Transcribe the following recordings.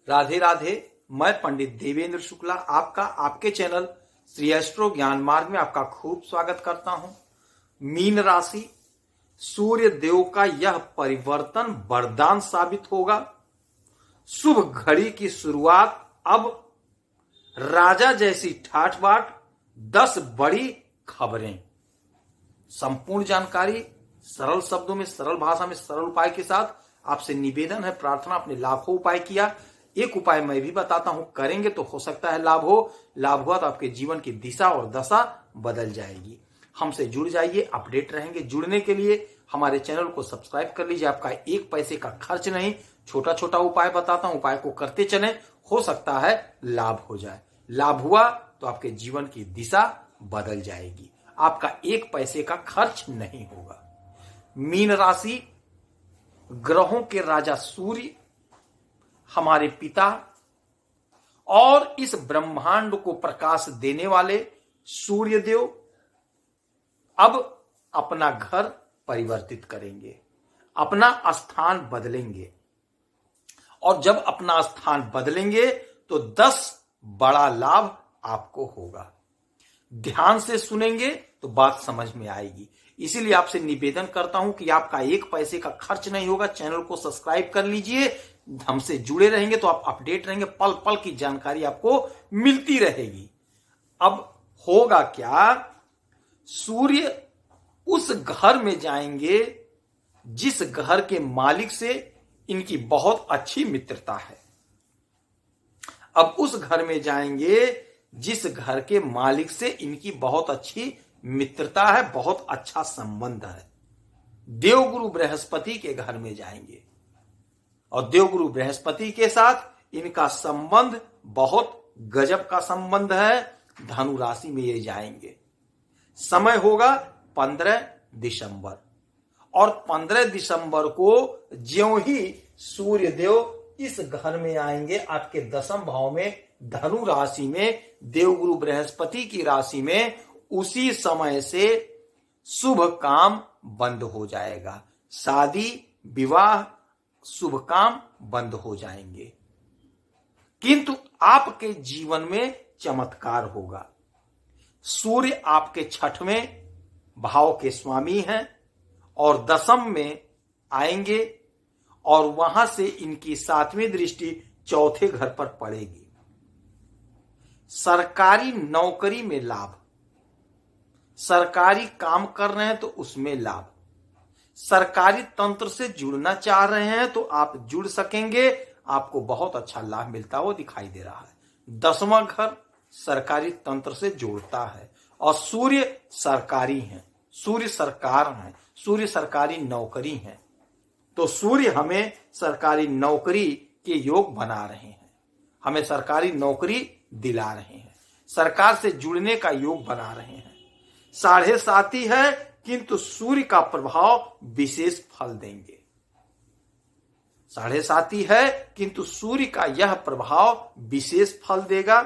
राधे राधे। मैं पंडित देवेंद्र शुक्ला आपका आपके चैनल श्री एस्ट्रो ज्ञान मार्ग में आपका खूब स्वागत करता हूं। मीन राशि, सूर्य देव का यह परिवर्तन वरदान साबित होगा। शुभ घड़ी की शुरुआत अब। राजा जैसी ठाठ बाट, 10 बड़ी खबरें। संपूर्ण जानकारी सरल शब्दों में, सरल भाषा में, सरल उपाय के साथ आपसे निवेदन है, प्रार्थना। अपने लाखों उपाय किया, एक उपाय मैं भी बताता हूं, करेंगे तो हो सकता है लाभ हो। लाभ हुआ तो आपके जीवन की दिशा और दशा बदल जाएगी। हमसे जुड़ जाइए, अपडेट रहेंगे। जुड़ने के लिए हमारे चैनल को सब्सक्राइब कर लीजिए। आपका एक पैसे का खर्च नहीं, छोटा छोटा उपाय बताता हूं, उपाय को करते चलें, हो सकता है लाभ हो जाए। लाभ हुआ तो आपके जीवन की दिशा बदल जाएगी, आपका एक पैसे का खर्च नहीं होगा। मीन राशि, ग्रहों के राजा सूर्य, हमारे पिता और इस ब्रह्मांड को प्रकाश देने वाले सूर्य देव अब अपना घर परिवर्तित करेंगे, अपना स्थान बदलेंगे। और जब अपना स्थान बदलेंगे तो 10 बड़ा लाभ आपको होगा। ध्यान से सुनेंगे तो बात समझ में आएगी। इसीलिए आपसे निवेदन करता हूं कि आपका एक पैसे का खर्च नहीं होगा। चैनल को सब्सक्राइब कर लीजिए, हमसे जुड़े रहेंगे तो आप अपडेट रहेंगे, पल पल की जानकारी आपको मिलती रहेगी। अब होगा क्या, सूर्य उस घर में जाएंगे जिस घर के मालिक से इनकी बहुत अच्छी मित्रता है। अब उस घर में जाएंगे जिस घर के मालिक से इनकी बहुत अच्छी मित्रता है, बहुत अच्छा संबंध है। देवगुरु बृहस्पति के घर में जाएंगे और देवगुरु बृहस्पति के साथ इनका संबंध बहुत गजब का संबंध है। धनु राशि में ये जाएंगे। समय होगा 15 दिसंबर, और 15 दिसंबर को ज्यों ही सूर्य देव इस घर में आएंगे, आपके 10वें भाव में, धनु राशि में, देवगुरु बृहस्पति की राशि में, उसी समय से शुभ काम बंद हो जाएगा। शादी विवाह शुभ काम बंद हो जाएंगे, किंतु आपके जीवन में चमत्कार होगा। सूर्य आपके 6वें भाव के स्वामी हैं और 10वें में आएंगे और वहां से इनकी 7वीं दृष्टि 4थे घर पर पड़ेगी। सरकारी नौकरी में लाभ, सरकारी काम कर रहे हैं तो उसमें लाभ, सरकारी तंत्र से जुड़ना चाह रहे हैं तो आप जुड़ सकेंगे, आपको बहुत अच्छा लाभ मिलता हुआ दिखाई दे रहा है। 10वां घर सरकारी तंत्र से जोड़ता है और सूर्य सरकारी है, सूर्य सरकार है, सूर्य सरकारी नौकरी है। तो सूर्य हमें सरकारी नौकरी के योग बना रहे हैं, हमें सरकारी नौकरी दिला रहे हैं, सरकार से जुड़ने का योग बना रहे हैं। 7.5 है, किंतु सूर्य का प्रभाव विशेष फल देंगे। 7.5 है, किंतु सूर्य का यह प्रभाव विशेष फल देगा।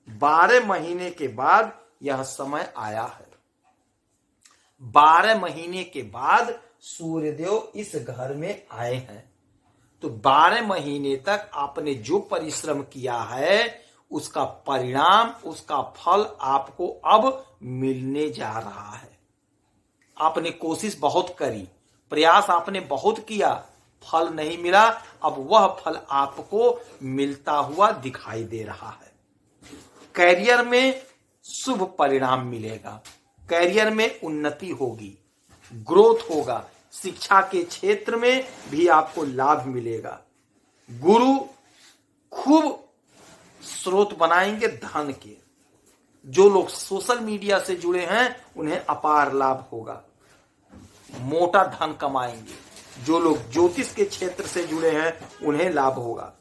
12 महीने के बाद यह समय आया है। 12 महीने के बाद सूर्यदेव इस घर में आए हैं, तो 12 महीने तक आपने जो परिश्रम किया है उसका परिणाम, उसका फल आपको अब मिलने जा रहा है। आपने कोशिश बहुत करी, प्रयास आपने बहुत किया, फल नहीं मिला, अब वह फल आपको मिलता हुआ दिखाई दे रहा है। कैरियर में शुभ परिणाम मिलेगा, कैरियर में उन्नति होगी, ग्रोथ होगा। शिक्षा के क्षेत्र में भी आपको लाभ मिलेगा। गुरु खूब स्रोत बनाएंगे धन के। जो लोग सोशल मीडिया से जुड़े हैं उन्हें अपार लाभ होगा, मोटा धन कमाएंगे। जो लोग ज्योतिष के क्षेत्र से जुड़े हैं उन्हें लाभ होगा।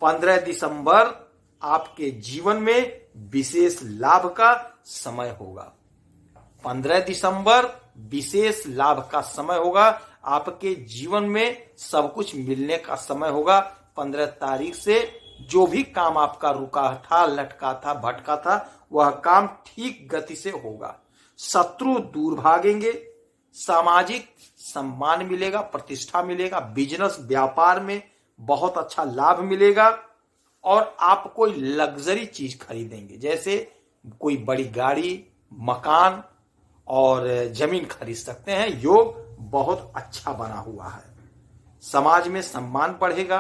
15 दिसंबर आपके जीवन में विशेष लाभ का समय होगा। 15 दिसंबर विशेष लाभ का समय होगा। आपके जीवन में सब कुछ मिलने का समय होगा। 15 तारीख से जो भी काम आपका रुका था, लटका था, भटका था, वह काम ठीक गति से होगा। शत्रु दूर भागेंगे, सामाजिक सम्मान मिलेगा, प्रतिष्ठा मिलेगा, बिजनेस व्यापार में बहुत अच्छा लाभ मिलेगा। और आप कोई लग्जरी चीज खरीदेंगे, जैसे कोई बड़ी गाड़ी, मकान और जमीन खरीद सकते हैं। योग बहुत अच्छा बना हुआ है। समाज में सम्मान बढ़ेगा,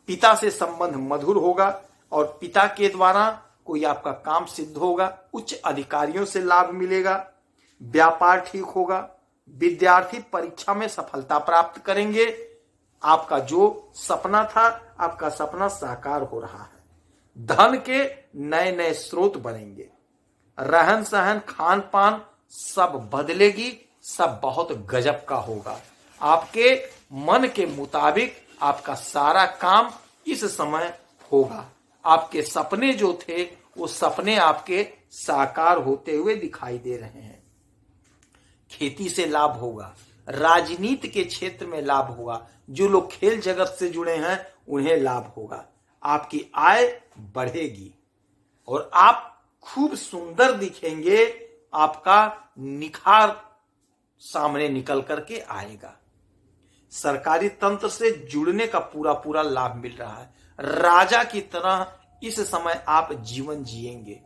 पिता से संबंध मधुर होगा और पिता के द्वारा कोई आपका काम सिद्ध होगा। उच्च अधिकारियों से लाभ मिलेगा, व्यापार ठीक होगा, विद्यार्थी परीक्षा में सफलता प्राप्त करेंगे। आपका जो सपना था, आपका सपना साकार हो रहा है। धन के नए नए स्रोत बनेंगे, रहन सहन खान पान सब बदलेगी, सब बहुत गजब का होगा। आपके मन के मुताबिक आपका सारा काम इस समय होगा। आपके सपने जो थे वो सपने आपके साकार होते हुए दिखाई दे रहे हैं। खेती से लाभ होगा, राजनीति के क्षेत्र में लाभ होगा, जो लोग खेल जगत से जुड़े हैं उन्हें लाभ होगा। आपकी आय बढ़ेगी और आप खूब सुंदर दिखेंगे। आपका निखार सामने निकल करके आएगा। सरकारी तंत्र से जुड़ने का पूरा पूरा लाभ मिल रहा है। राजा की तरह इस समय आप जीवन जिएंगे,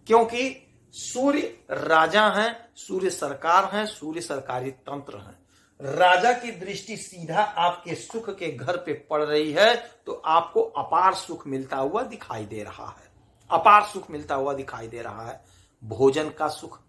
क्योंकि सूर्य राजा हैं, सूर्य सरकार हैं, सूर्य सरकारी तंत्र हैं। राजा की दृष्टि सीधा आपके सुख के घर पे पड़ रही है, तो आपको अपार सुख मिलता हुआ दिखाई दे रहा है। अपार सुख मिलता हुआ दिखाई दे रहा है। भोजन का सुख,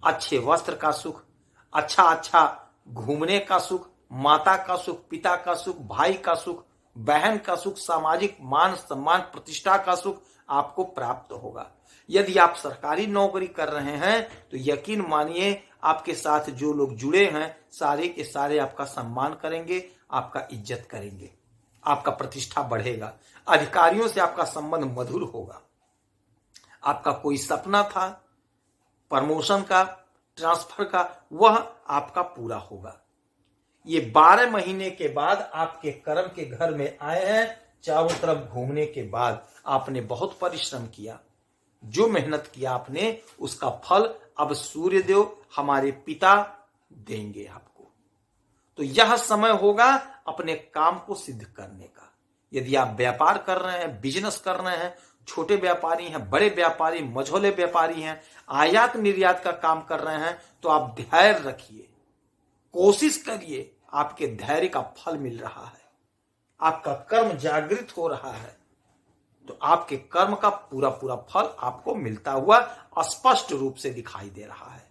अच्छे वस्त्र का सुख, अच्छा घूमने का सुख, माता का सुख, पिता का सुख, भाई का सुख, बहन का सुख, सामाजिक मान सम्मान प्रतिष्ठा का सुख आपको प्राप्त होगा। यदि आप सरकारी नौकरी कर रहे हैं तो यकीन मानिए आपके साथ जो लोग जुड़े हैं सारे के सारे आपका सम्मान करेंगे, आपका इज्जत करेंगे, आपका प्रतिष्ठा बढ़ेगा। अधिकारियों से आपका संबंध मधुर होगा। आपका कोई सपना था प्रमोशन का, ट्रांसफर का, वह आपका पूरा होगा। ये 12 महीने के बाद आपके कर्म के घर में आए हैं। चारों तरफ घूमने के बाद आपने बहुत परिश्रम किया, जो मेहनत किया आपने उसका फल अब सूर्यदेव हमारे पिता देंगे आपको। तो यह समय होगा अपने काम को सिद्ध करने का। यदि आप व्यापार कर रहे हैं, बिजनेस कर रहे हैं, छोटे व्यापारी हैं, बड़े व्यापारी, मझोले व्यापारी हैं, आयात निर्यात का काम कर रहे हैं, तो आप धैर्य रखिए, कोशिश करिए। आपके धैर्य का फल मिल रहा है, आपका कर्म जागृत हो रहा है, तो आपके कर्म का पूरा पूरा फल आपको मिलता हुआ स्पष्ट रूप से दिखाई दे रहा है।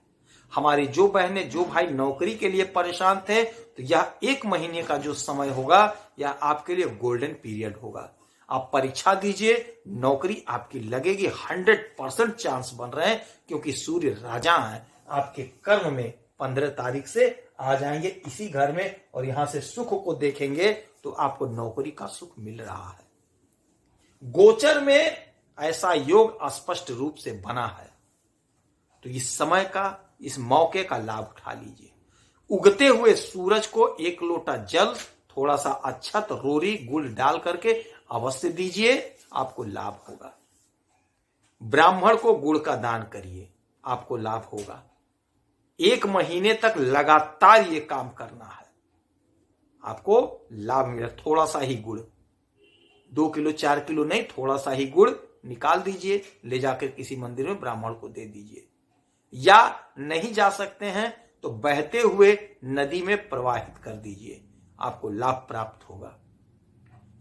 हमारी जो बहनें, जो भाई नौकरी के लिए परेशान थे, तो यह 1 महीने का जो समय होगा यह आपके लिए गोल्डन पीरियड होगा। आप परीक्षा दीजिए, नौकरी आपकी लगेगी। 100% चांस बन रहे हैं, क्योंकि सूर्य राजा हैं। आपके कर्म में 15 तारीख से आ जाएंगे इसी घर में, और यहां से सुख को देखेंगे तो आपको नौकरी का सुख मिल रहा है। गोचर में ऐसा योग स्पष्ट रूप से बना है, तो इस समय का, इस मौके का लाभ उठा लीजिए। उगते हुए सूरज को 1 लोटा जल, थोड़ा सा अक्षत, रोरी, गुड़ डाल करके अवश्य दीजिए, आपको लाभ होगा। ब्राह्मण को गुड़ का दान करिए, आपको लाभ होगा। 1 महीने तक लगातार ये काम करना है, आपको लाभ मिलेगा। थोड़ा सा ही गुड़, 2 किलो 4 किलो नहीं, थोड़ा सा ही गुड़ निकाल दीजिए, ले जाकर किसी मंदिर में ब्राह्मण को दे दीजिए। या नहीं जा सकते हैं तो बहते हुए नदी में प्रवाहित कर दीजिए, आपको लाभ प्राप्त होगा।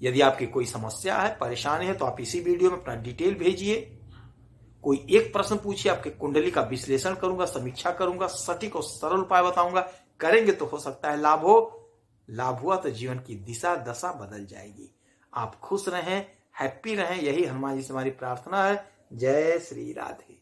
यदि आपकी कोई समस्या है, परेशानी है, तो आप इसी वीडियो में अपना डिटेल भेजिए। कोई एक प्रश्न पूछिए, आपके कुंडली का विश्लेषण करूंगा, समीक्षा करूंगा, सटीक और सरल उपाय बताऊंगा। करेंगे तो हो सकता है लाभ हो। लाभ हुआ तो जीवन की दिशा दशा बदल जाएगी। आप खुश रहें, हैप्पी रहें, यही हनुमान जी से हमारी प्रार्थना है। जय श्री राधे।